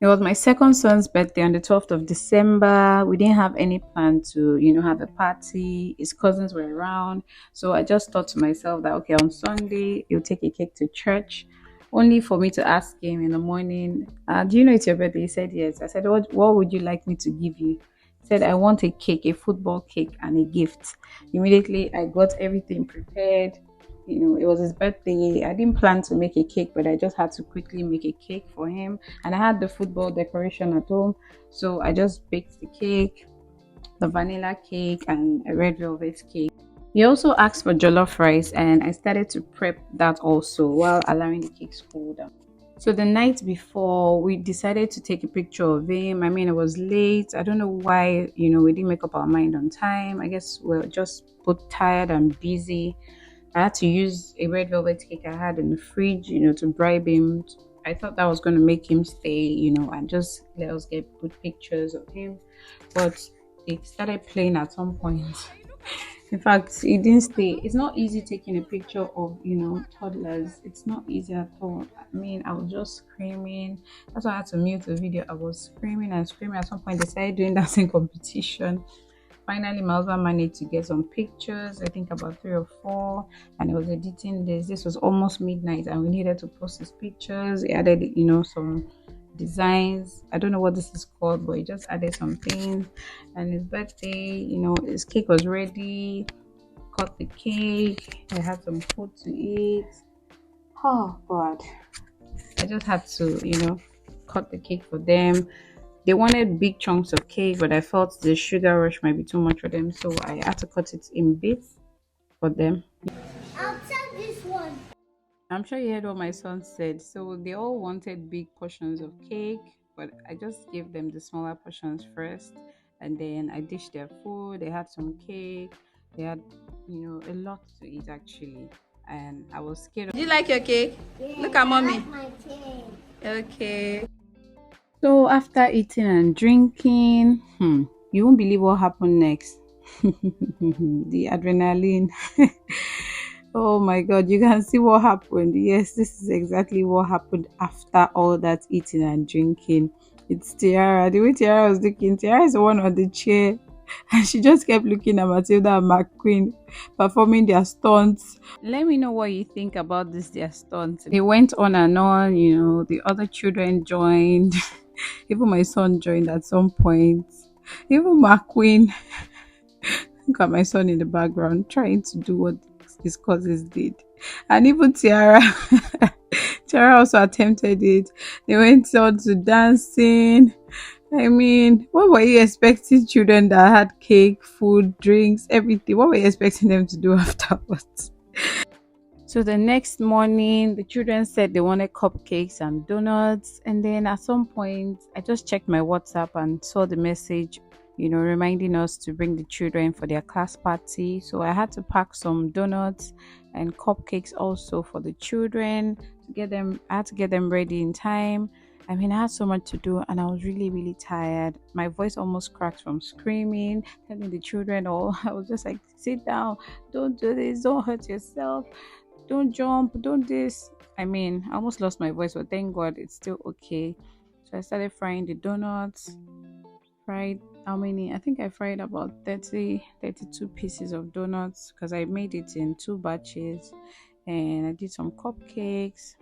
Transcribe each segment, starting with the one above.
It was my second son's birthday on the 12th of December. We didn't have any plan to, have a party. His cousins were around. So I just thought to myself that, okay, on Sunday, he'll take a cake to church. Only for me to ask him in the morning, do you know it's your birthday? He said, yes. I said, what would you like me to give you? He said, I want a cake, a football cake, and a gift. Immediately, I got everything prepared. It was his birthday. I didn't plan to make a cake, but I just had to quickly make a cake for him. And I had the football decoration at home. So I just baked the cake, the vanilla cake, and a red velvet cake. He also asked for jollof rice, and I started to prep that also while allowing the cakes cool down. So the night before, we decided to take a picture of him. I mean, it was late. I don't know why, we didn't make up our mind on time. I guess we're just both tired and busy. I had to use a red velvet cake I had in the fridge, to bribe him. I thought that was going to make him stay, and just let us get good pictures of him. But it started playing at some point. In fact, it didn't stay. It's not easy taking a picture of, toddlers. It's not easy at all. I mean, I was just screaming. That's why I had to mute the video. I was screaming and screaming. At some point, they started doing dancing competition. Finally, my husband managed to get some pictures, I think about three or four, and he was editing this. This was almost midnight, and we needed to post his pictures. He added, some designs. I don't know what this is called, but he just added some things. And his birthday, his cake was ready. Cut the cake. I had some food to eat. Oh, God. I just had to, cut the cake for them. They wanted big chunks of cake, but I felt the sugar rush might be too much for them, so I had to cut it in bits for them. I'll take this one. I'm sure you heard what my son said. So they all wanted big portions of cake, but I just gave them the smaller portions first, and then I dished their food. They had some cake. They had, a lot to eat actually, and I was scared. Do you like your cake? Yeah, Look at I mommy. like my cake. Okay. So after eating and drinking, you won't believe what happened next. The adrenaline. Oh my god, you can see what happened. Yes, this is exactly what happened after all that eating and drinking. It's Tiara. The way Tiara was looking, Tiara is the one on the chair. And she just kept looking at Matilda and McQueen performing their stunts. Let me know what you think about this, their stunts. They went on and on, the other children joined. Even my son joined at some point. Even McQueen, look at my son in the background trying to do what his cousins did. And even Tiara, Tiara also attempted it. They went on to dancing. I mean, what were you expecting children that had cake, food, drinks, everything? What were you expecting them to do afterwards? So the next morning, the children said they wanted cupcakes and donuts. And then at some point, I just checked my WhatsApp and saw the message, reminding us to bring the children for their class party. So I had to pack some donuts and cupcakes also for the children to get them. I had to get them ready in time. I mean, I had so much to do and I was really, really tired. My voice almost cracked from screaming, telling the children all. I was just like, sit down, don't do this, don't hurt yourself, don't jump, don't this. I mean, I almost lost my voice, but thank God it's still okay. So I started frying the donuts. Fried how many? I think I fried about 30, 32 pieces of donuts because I made it in two batches. And I did some cupcakes.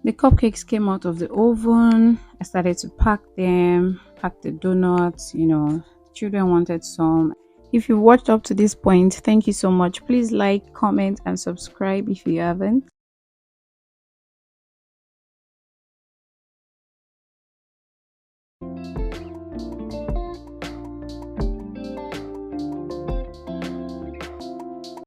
The cupcakes came out of the oven. I started to pack them, pack the donuts. Children wanted some. If you watched up to this point, thank you so much. Please like, comment, and subscribe if you haven't.